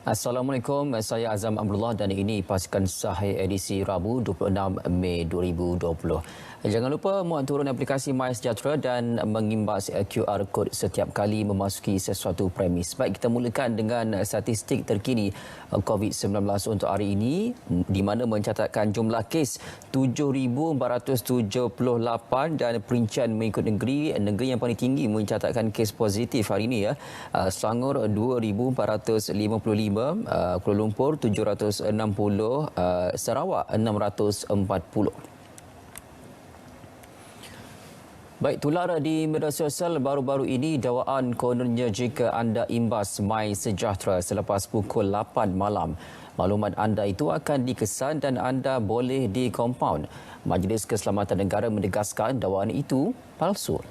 Assalamualaikum, saya Azam Abdullah dan ini pasukan Sahih edisi Rabu 26 Mei 2020. Jangan lupa muat turun aplikasi MySejahtera dan mengimbas QR Code setiap kali memasuki sesuatu premis. Baik, kita mulakan dengan statistik terkini COVID-19 untuk hari ini di mana mencatatkan jumlah kes 7,478 dan perincian mengikut negeri yang paling tinggi mencatatkan kes positif hari ini Selangor 2,455, Kuala Lumpur 760, Sarawak 640. Baik, tular di media sosial baru-baru ini dakwaan kononnya jika anda imbas MySejahtera selepas pukul 8 malam. Maklumat anda itu akan dikesan dan anda boleh dikompaun. Majlis Keselamatan Negara menegaskan dakwaan itu palsu.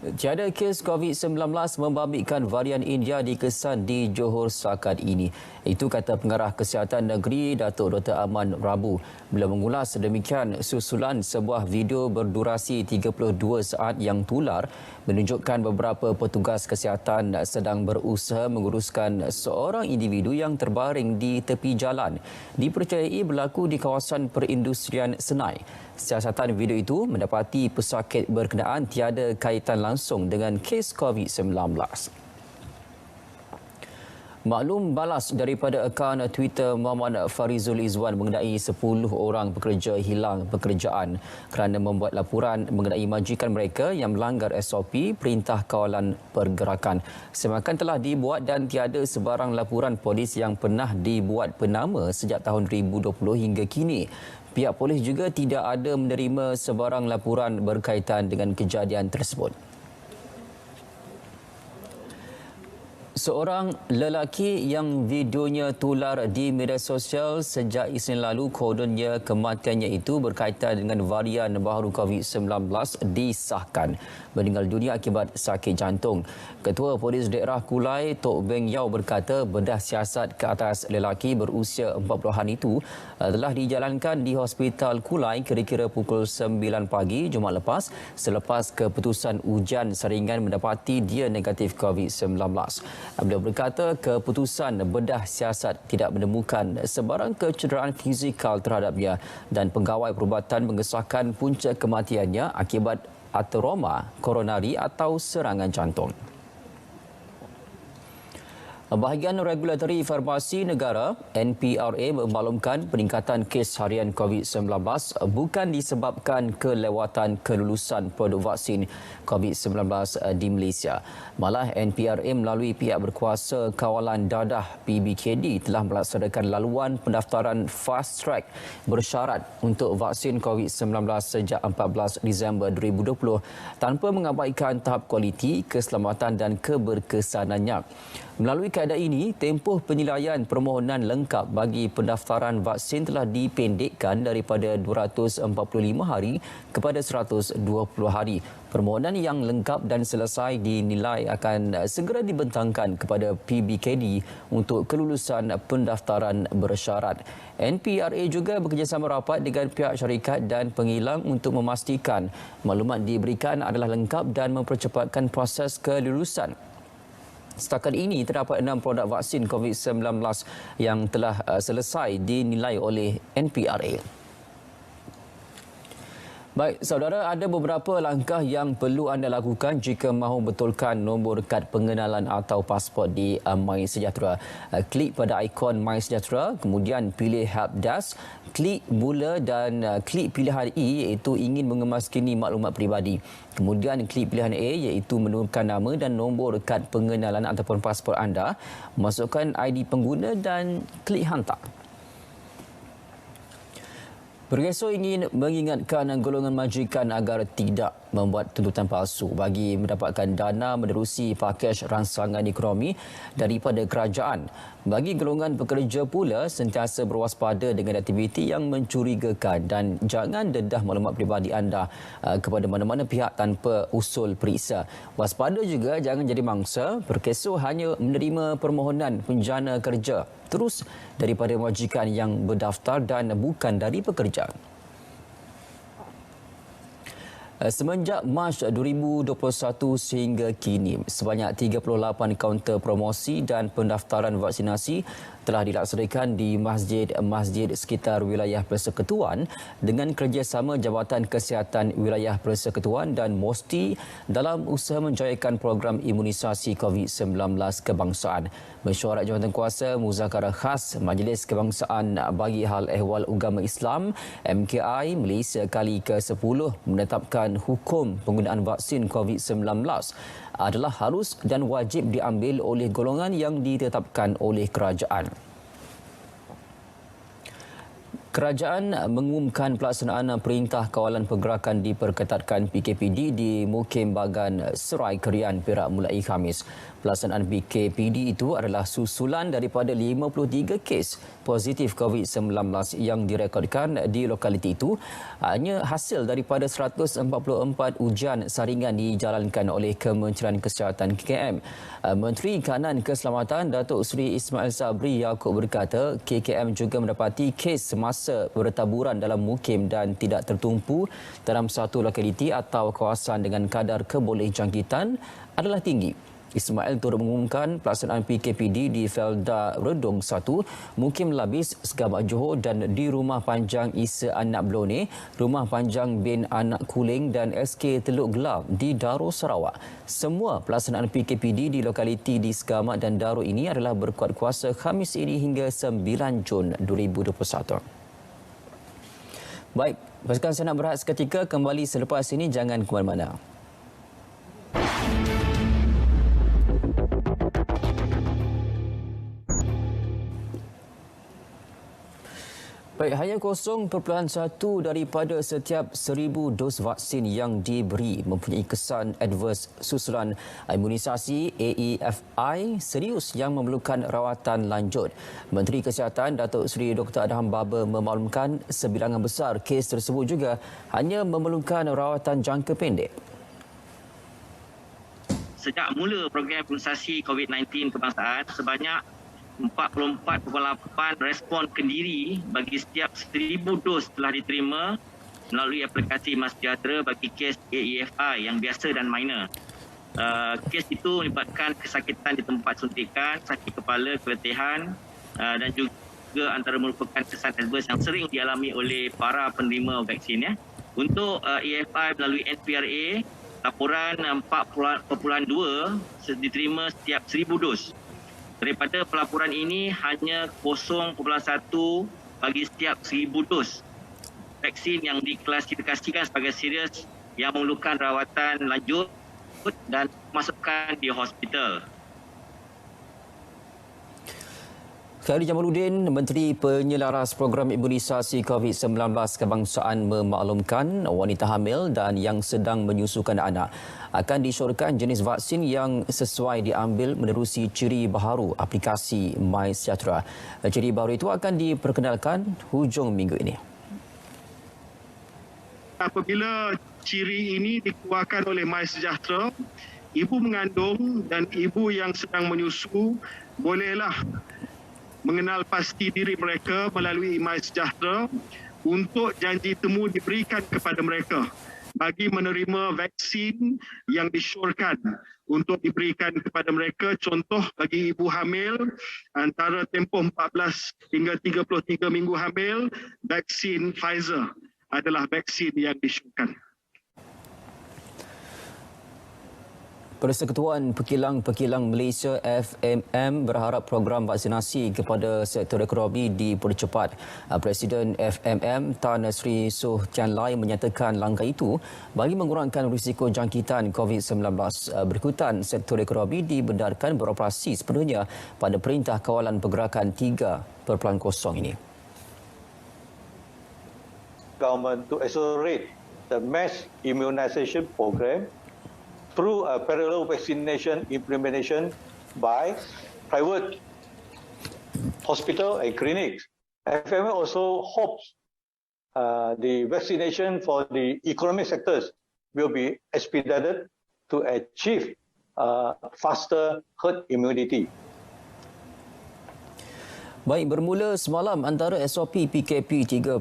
Tiada kes COVID-19 membabitkan varian India dikesan di Johor setakat ini. Itu kata Pengarah Kesihatan Negeri Datuk Dr. Aman Rabu bila mengulas sedemikian susulan sebuah video berdurasi 32 saat yang tular menunjukkan beberapa petugas kesihatan sedang berusaha menguruskan seorang individu yang terbaring di tepi jalan. Dipercayai berlaku di kawasan perindustrian Senai. Siasatan video itu mendapati pesakit berkenaan tiada kaitan langsung dengan kes COVID-19. Maklum balas daripada akaun Twitter Muhammad Farizul Izwan mengenai 10 orang pekerja hilang pekerjaan kerana membuat laporan mengenai majikan mereka yang melanggar SOP Perintah Kawalan Pergerakan. Semakan telah dibuat dan tiada sebarang laporan polis yang pernah dibuat penama sejak tahun 2020 hingga kini. Pihak polis juga tidak ada menerima sebarang laporan berkaitan dengan kejadian tersebut. Seorang lelaki yang videonya tular di media sosial sejak Isnin lalu kononnya kematiannya itu berkaitan dengan varian baru COVID-19 disahkan meninggal dunia akibat sakit jantung. Ketua Polis Daerah Kulai Tok Beng Yau berkata bedah siasat ke atas lelaki berusia 40-an itu telah dijalankan di Hospital Kulai kira-kira pukul 9 pagi Jumaat lepas selepas keputusan ujian saringan mendapati dia negatif COVID-19. Beliau berkata keputusan bedah siasat tidak menemukan sebarang kecederaan fizikal terhadapnya dan pegawai perubatan mengesahkan punca kematiannya akibat ateroma koronari atau serangan jantung. Bahagian Regulatory Farmasi Negara NPRA memaklumkan peningkatan kes harian COVID-19 bukan disebabkan kelewatan kelulusan produk vaksin COVID-19 di Malaysia. Malah NPRA melalui pihak berkuasa kawalan dadah PBKD telah melaksanakan laluan pendaftaran fast track bersyarat untuk vaksin COVID-19 sejak 14 Disember 2020 tanpa mengabaikan tahap kualiti, keselamatan dan keberkesanannya. Melalui kaedah ini, tempoh penilaian permohonan lengkap bagi pendaftaran vaksin telah dipendekkan daripada 245 hari kepada 120 hari. Permohonan yang lengkap dan selesai dinilai akan segera dibentangkan kepada PBKD untuk kelulusan pendaftaran bersyarat. NPRA juga bekerjasama rapat dengan pihak syarikat dan penghilang untuk memastikan maklumat diberikan adalah lengkap dan mempercepatkan proses kelulusan. Setakat ini, terdapat 6 produk vaksin COVID-19 yang telah selesai dinilai oleh NPRA. Baik, saudara, ada beberapa langkah yang perlu anda lakukan jika mahu betulkan nombor kad pengenalan atau pasport di MySejahtera. Klik pada ikon MySejahtera, kemudian pilih Helpdesk, klik mula dan klik pilihan E iaitu ingin mengemaskini maklumat peribadi. Kemudian klik pilihan A iaitu menurunkan nama dan nombor kad pengenalan ataupun pasport anda, masukkan ID pengguna dan klik hantar. Bergesor ingin mengingatkan golongan majikan agar tidak membuat tuntutan palsu bagi mendapatkan dana menerusi pakej rangsangan ekonomi daripada kerajaan. Bagi golongan pekerja pula, sentiasa berwaspada dengan aktiviti yang mencurigakan dan jangan dedah maklumat peribadi anda kepada mana-mana pihak tanpa usul periksa. Waspada juga jangan jadi mangsa, bergesor hanya menerima permohonan penjana kerja terus daripada majikan yang berdaftar dan bukan dari pekerja. Semenjak Mac 2021 sehingga kini, sebanyak 38 kaunter promosi dan pendaftaran vaksinasi telah dilaksanakan di masjid-masjid sekitar wilayah Persekutuan dengan kerjasama Jabatan Kesihatan Wilayah Persekutuan dan MOSTI dalam usaha menjayakan program imunisasi COVID-19 kebangsaan. Mesyuarat Jawatankuasa Muzakarah Khas Majlis Kebangsaan bagi Hal Ehwal Agama Islam MKI Malaysia kali ke-10 menetapkan hukum penggunaan vaksin COVID-19 adalah harus dan wajib diambil oleh golongan yang ditetapkan oleh kerajaan. Kerajaan mengumumkan pelaksanaan Perintah Kawalan Pergerakan diperketatkan PKPD di Mukim Bagan Serai Kerian Perak mulai Khamis. Pelaksanaan PKPD itu adalah susulan daripada 53 kes positif COVID-19 yang direkodkan di lokaliti itu. Hanya hasil daripada 144 ujian saringan dijalankan oleh Kementerian Kesihatan KKM. Menteri Kanan Keselamatan Datuk Seri Ismail Sabri Yaakob berkata KKM juga mendapati kes semasa bertaburan dalam mukim dan tidak tertumpu dalam satu lokaliti atau kawasan dengan kadar kebolehjangkitan adalah tinggi. Ismail turut mengumumkan pelaksanaan PKPD di Felda Redung 1, Mukim Labis, Segabak Johor dan di Rumah Panjang Isa Anak Blone, Rumah Panjang bin Anak Kuling dan SK Teluk Gelap di Darul Sarawak. Semua pelaksanaan PKPD di lokaliti di Segamat dan Darul ini adalah berkuat kuasa Khamis ini hingga 9 Jun 2021. Baik, pasukan saya nak berehat seketika, kembali selepas ini, jangan ke mana-mana. Baik, hanya 0.1 daripada setiap 1,000 dos vaksin yang diberi mempunyai kesan adverse susulan imunisasi AEFI serius yang memerlukan rawatan lanjut. Menteri Kesihatan Datuk Seri Dr. Adham Baba memaklumkan sebilangan besar kes tersebut juga hanya memerlukan rawatan jangka pendek. Sejak mula program imunisasi COVID-19 kebangsaan, sebanyak 44.8 respon kendiri bagi setiap 1,000 dos telah diterima melalui aplikasi MySejahtera bagi kes AEFI yang biasa dan minor. Kes itu melibatkan kesakitan di tempat suntikan, sakit kepala, keletihan dan juga antara merupakan kesan adverse yang sering dialami oleh para penerima vaksin. Untuk AEFI melalui NPRA, laporan 4.2 diterima setiap 1,000 dos. Daripada pelaporan ini, hanya 0.1 bagi setiap 1,000 dos vaksin yang diklasifikasikan sebagai serius yang memerlukan rawatan lanjut dan masukkan di hospital. Khairi Jamaluddin, Menteri Penyelaras Program Imunisasi COVID-19 Kebangsaan memaklumkan wanita hamil dan yang sedang menyusukan anak akan disyorkan jenis vaksin yang sesuai diambil menerusi ciri baharu aplikasi MySejahtera. Ciri baharu itu akan diperkenalkan hujung minggu ini. Apabila ciri ini dikeluarkan oleh MySejahtera, ibu mengandung dan ibu yang sedang menyusu bolehlah mengenal pasti diri mereka melalui MySejahtera untuk janji temu diberikan kepada mereka bagi menerima vaksin yang disyorkan untuk diberikan kepada mereka. Contoh bagi ibu hamil antara tempoh 14 hingga 33 minggu hamil, vaksin Pfizer adalah vaksin yang disyorkan. Persekutuan Pekilang-Pekilang Malaysia FMM berharap program vaksinasi kepada sektor ekonomi dipercepat. Presiden FMM Tan Sri Soh Tian Lai menyatakan langkah itu bagi mengurangkan risiko jangkitan COVID-19. Berikutan, sektor ekonomi dibenarkan beroperasi sepenuhnya pada Perintah Kawalan Pergerakan 3.0 ini. Government to accelerate the mass immunization program through a parallel vaccination implementation by private hospital and clinics. FMM also hopes the vaccination for the economic sectors will be expedited to achieve faster herd immunity. Baik, bermula semalam antara SOP PKP 3.0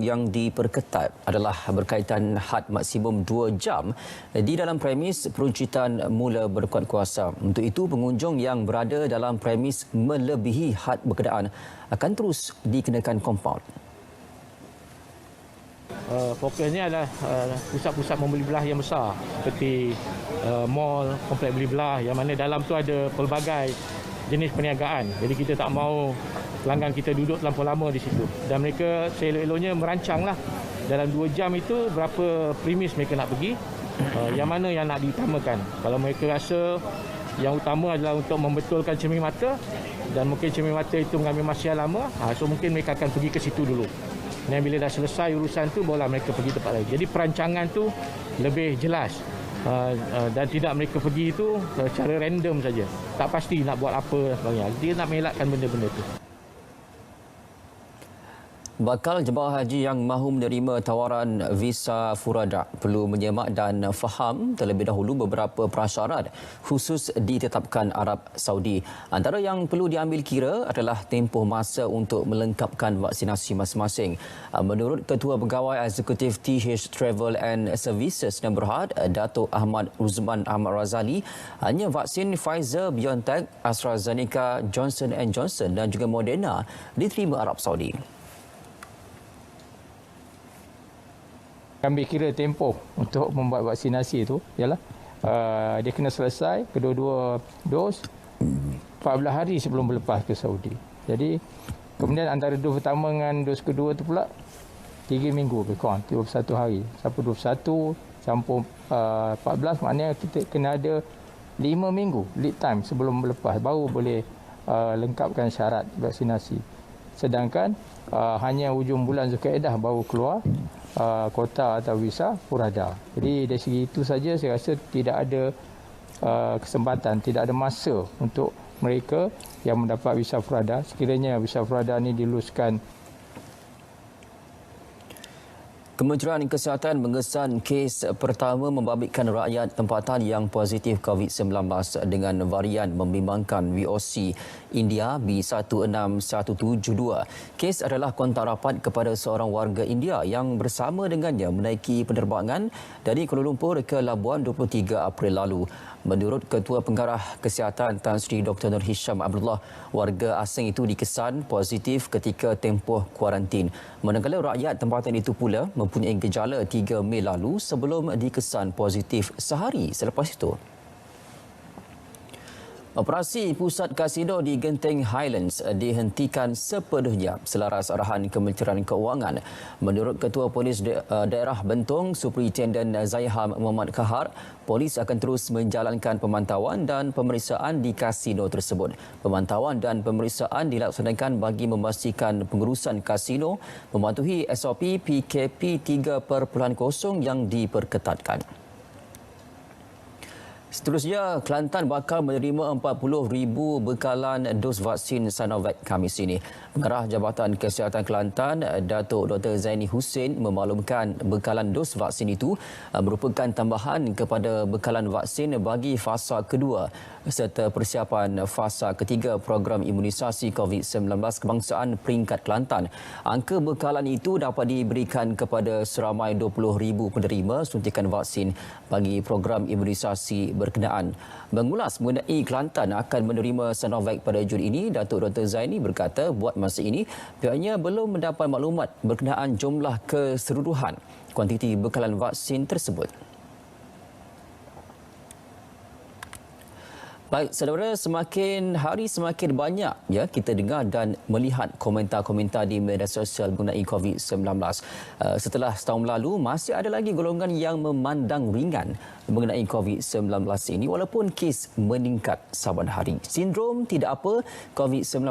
yang diperketat adalah berkaitan had maksimum 2 jam di dalam premis peruncitan mula berkuat kuasa. Untuk itu, pengunjung yang berada dalam premis melebihi had berkenaan akan terus dikenakan kompaun. Fokusnya adalah pusat-pusat membeli belah yang besar seperti mall, kompleks beli belah yang mana dalam tu ada pelbagai jenis perniagaan. Jadi kita tak mahu pelanggan kita duduk terlampau lama di situ. Dan mereka seelok-eloknya merancanglah dalam 2 jam itu berapa premis mereka nak pergi, yang mana yang nak diutamakan. Kalau mereka rasa yang utama adalah untuk membetulkan cermin mata dan mungkin cermin mata itu mengambil masa yang lama, so mungkin mereka akan pergi ke situ dulu. Dan bila dah selesai urusan tu, barulah mereka pergi tempat lain. Jadi perancangan tu lebih jelas. Dan tidak mereka pergi itu secara random saja. Tak pasti nak buat apa dan sebagainya. Dia nak mengelakkan benda-benda itu. Bakal jemaah haji yang mahu menerima tawaran visa Furada perlu menyemak dan faham terlebih dahulu beberapa prasyarat khusus ditetapkan Arab Saudi. Antara yang perlu diambil kira adalah tempoh masa untuk melengkapkan vaksinasi masing-masing. Menurut Ketua Pegawai Eksekutif TH Travel and Services dan Berhad, Datuk Ahmad Uzman Ahmad Razali, hanya vaksin Pfizer, BioNTech, AstraZeneca, Johnson & Johnson dan juga Moderna diterima Arab Saudi. Ambil kira tempoh untuk membuat vaksinasi itu ialah dia kena selesai kedua-dua dos 14 hari sebelum berlepas ke Saudi. Jadi kemudian antara dos pertama dengan dos kedua tu pula 3 minggu lebih kurang, 21 hari. Sampai 21 campur 14, maknanya kita kena ada 5 minggu lead time sebelum berlepas baru boleh lengkapkan syarat vaksinasi. Sedangkan hanya hujung bulan Zulkaidah baru keluar kota atau visa Furada. Jadi dari segi itu saja saya rasa tidak ada kesempatan, tidak ada masa untuk mereka yang mendapat visa Furada. Sekiranya visa Furada ini diluluskan. Kementerian Kesihatan mengesan kes pertama membabitkan rakyat tempatan yang positif COVID-19 dengan varian membimbangkan VOC India B16172. Kes adalah kontak rapat kepada seorang warga India yang bersama dengannya menaiki penerbangan dari Kuala Lumpur ke Labuan 23 April lalu. Menurut Ketua Pengarah Kesihatan Tan Sri Dr. Nur Hisham Abdullah, warga asing itu dikesan positif ketika tempoh kuarantin. Manakala rakyat tempatan itu pula mempunyai gejala 3 Mei lalu sebelum dikesan positif sehari selepas itu. Operasi pusat kasino di Genting Highlands dihentikan sepenuhnya selaras arahan Kementerian Keuangan. Menurut Ketua Polis Daerah Bentong, Superintendent Zaiham Muhammad Kahar, polis akan terus menjalankan pemantauan dan pemeriksaan di kasino tersebut. Pemantauan dan pemeriksaan dilaksanakan bagi memastikan pengurusan kasino mematuhi SOP PKP 3.0 yang diperketatkan. Seterusnya, Kelantan bakal menerima 40,000 bekalan dos vaksin Sinovac Khamis ini. Pengarah Jabatan Kesihatan Kelantan, Datuk Dr. Zaini Hussein memaklumkan bekalan dos vaksin itu merupakan tambahan kepada bekalan vaksin bagi fasa kedua serta persiapan fasa ketiga program imunisasi COVID-19 kebangsaan peringkat Kelantan. Angka bekalan itu dapat diberikan kepada seramai 20,000 penerima suntikan vaksin bagi program imunisasi berkenaan. Mengulas mengenai Kelantan akan menerima Sinovac pada Jun ini, Datuk Dr. Zaini berkata buat masa ini pihaknya belum mendapat maklumat berkenaan jumlah keseluruhan kuantiti bekalan vaksin tersebut. Baik, saudara, semakin hari semakin banyak kita dengar dan melihat komentar-komentar di media sosial mengenai COVID-19. Setelah setahun lalu, masih ada lagi golongan yang memandang ringan mengenai COVID-19 ini walaupun kes meningkat saban hari. Sindrom tidak apa COVID-19,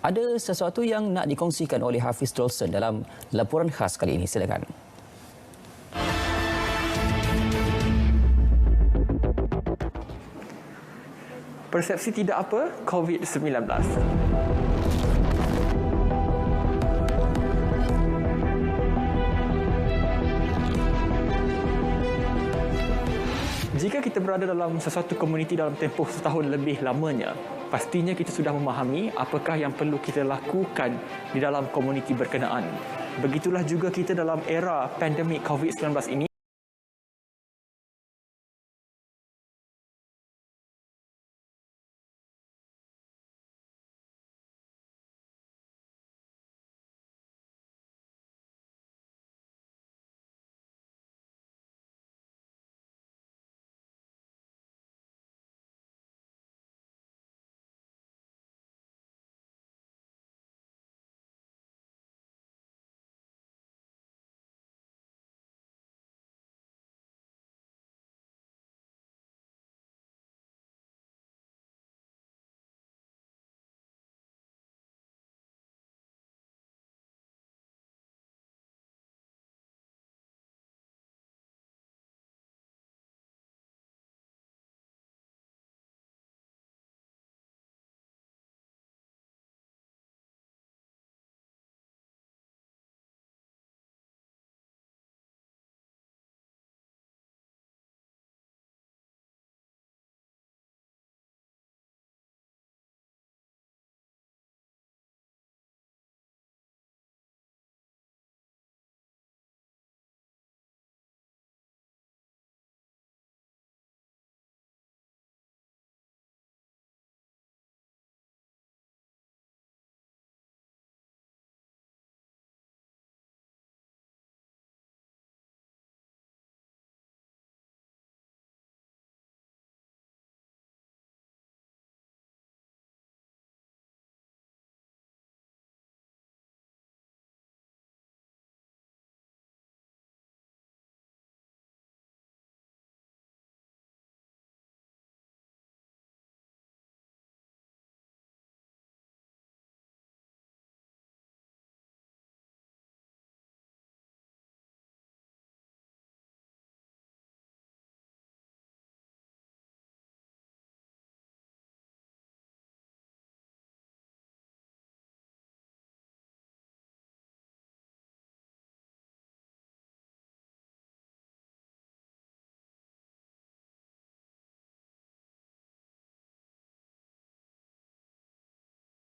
ada sesuatu yang nak dikongsikan oleh Hafiz Dolson dalam laporan khas kali ini. Silakan. Persepsi tidak apa COVID-19. Jika kita berada dalam sesuatu komuniti dalam tempoh setahun lebih lamanya, pastinya kita sudah memahami apakah yang perlu kita lakukan di dalam komuniti berkenaan. Begitulah juga kita dalam era pandemik COVID-19 ini.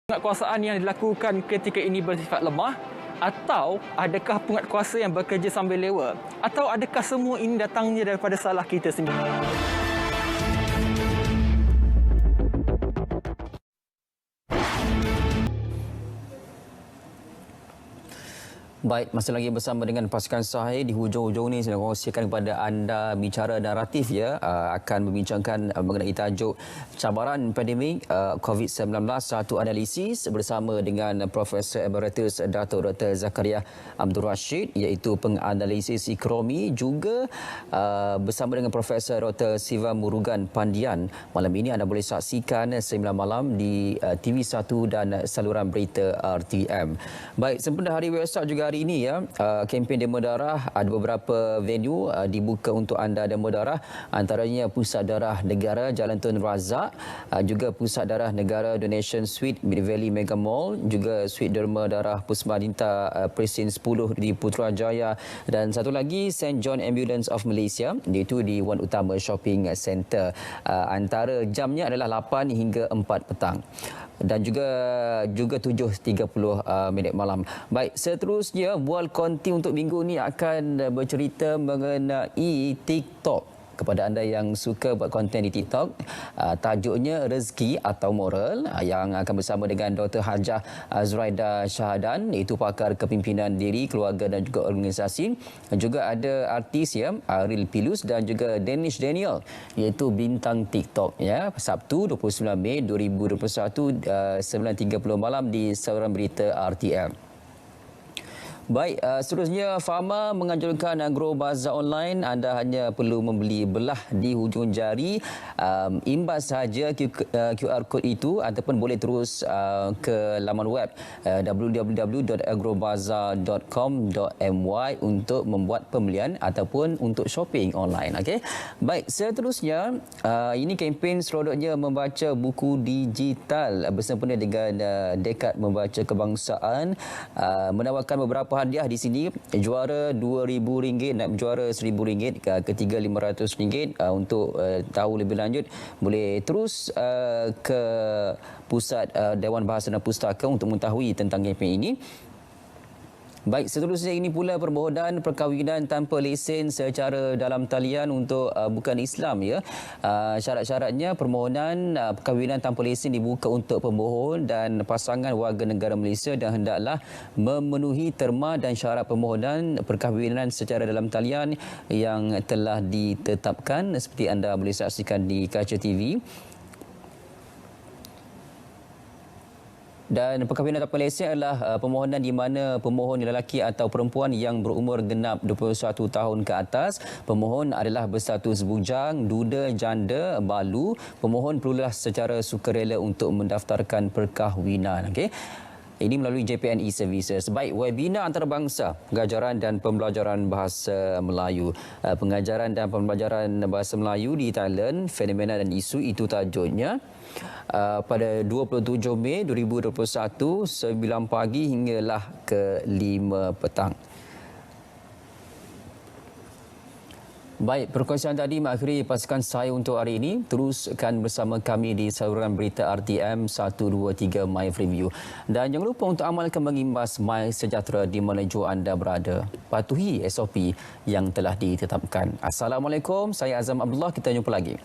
Penguatkuasaan yang dilakukan ketika ini bersifat lemah, atau adakah penguatkuasa yang bekerja sambil lewa, atau adakah semua ini datangnya daripada salah kita sendiri? Baik, masih lagi bersama dengan pasukan Sahih. Di hujung-hujung ni saya nak kongsikan kepada anda bicara naratif ya, akan membincangkan mengenai tajuk cabaran pandemik COVID-19, satu analisis bersama dengan Profesor Emeritus Dato' Dr. Zakaria Abdul Rashid, iaitu penganalisis ekonomi, juga bersama dengan Profesor Dr. Siva Murugan Pandian. Malam ini anda boleh saksikan 9 malam di TV1 dan saluran berita RTM. Baik, sempena Hari Waisak juga hari ini ya, kempen demo darah, ada beberapa venue dibuka untuk anda demo darah, antaranya Pusat Darah Negara Jalan Tun Razak, juga Pusat Darah Negara Donation Suite Mid Valley Mega Mall, juga Suite Derma Darah Pusma Dinta Presin 10 di Putrajaya, dan satu lagi St. John Ambulance of Malaysia, iaitu di Wan Utama Shopping Centre. Antara jamnya adalah 8 hingga 4 petang. Dan juga 7.30 minit malam. Baik, seterusnya Bual Konti untuk minggu ni akan bercerita mengenai TikTok. Kepada anda yang suka buat konten di TikTok, tajuknya Rezeki atau Moral, yang akan bersama dengan Dr. Hajah Zuraida Syahadan, iaitu pakar kepimpinan diri, keluarga dan juga organisasi. Juga ada artis ya, Ariel Pilus dan juga Danish Daniel, iaitu bintang TikTok ya. Sabtu 29 Mei 2021 9.30 malam di saluran berita RTM. Baik, seterusnya Fama menganjurkan Grow Bazaar online. Anda hanya perlu membeli belah di hujung jari, imbas sahaja QR code itu, ataupun boleh terus ke laman web www.agrowbazaar.com.my untuk membuat pembelian ataupun untuk shopping online. Okey. Baik, seterusnya ini kempen seronoknya membaca buku digital bersempena dengan Dekad Membaca Kebangsaan, menawarkan beberapa hadiah di sini. Juara RM2,000 nak juara RM1,000, ketiga RM500. Untuk tahu lebih lanjut boleh terus ke Pusat Dewan Bahasa dan Pustaka untuk mengetahui tentang kempen ini. Baik, seterusnya ini pula permohonan perkahwinan tanpa lesen secara dalam talian untuk bukan Islam ya. Syarat-syaratnya permohonan perkahwinan tanpa lesen dibuka untuk pemohon dan pasangan warga negara Malaysia dan hendaklah memenuhi terma dan syarat permohonan perkahwinan secara dalam talian yang telah ditetapkan seperti anda boleh saksikan di kaca TV. Dan perkahwinan tanpa lesen adalah permohonan di mana pemohon lelaki atau perempuan yang berumur genap 21 tahun ke atas. Pemohon adalah berstatus bujang, duda, janda, balu. Pemohon perlulah secara sukarela untuk mendaftarkan perkahwinan. Okey. Ini melalui JPN e-Services. Baik, webinar antarabangsa pengajaran dan pembelajaran bahasa Melayu. Pengajaran dan pembelajaran bahasa Melayu di Thailand, fenomena dan isu, itu tajuknya. Pada 27 Mei 2021, 9 pagi hinggalah ke 5 petang. Baik, perkongsian tadi mengakhiri pasukan saya untuk hari ini. Teruskan bersama kami di saluran berita RTM 123 My Review. Dan jangan lupa untuk amalkan mengimbas My Sejahtera di mana jua anda berada. Patuhi SOP yang telah ditetapkan. Assalamualaikum, saya Azam Abdullah. Kita jumpa lagi.